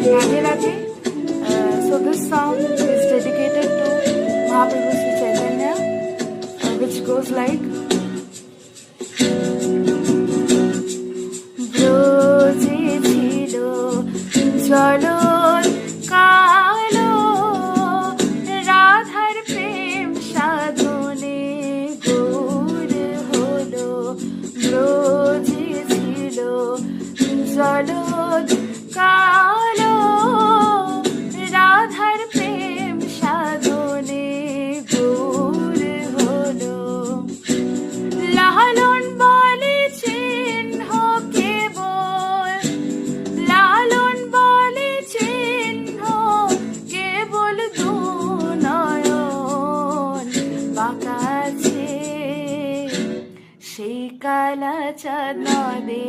Radhe Radhe. So this song is dedicated to Mahaprabhu Sri Chaitanya, which goes like ব্রজে ছিল জলন কালো রাধার প্রেম সাধনে গৌর হলো ব্রজে ছিল জলন কালো রাধার প্রেম সাধনে গৌর হলো লালন বলে চিহ্ন কেবল লালন বলে চিহ্ন কেবল দুনয়ন বাঁকাছে সেই কালা চাঁদ নদে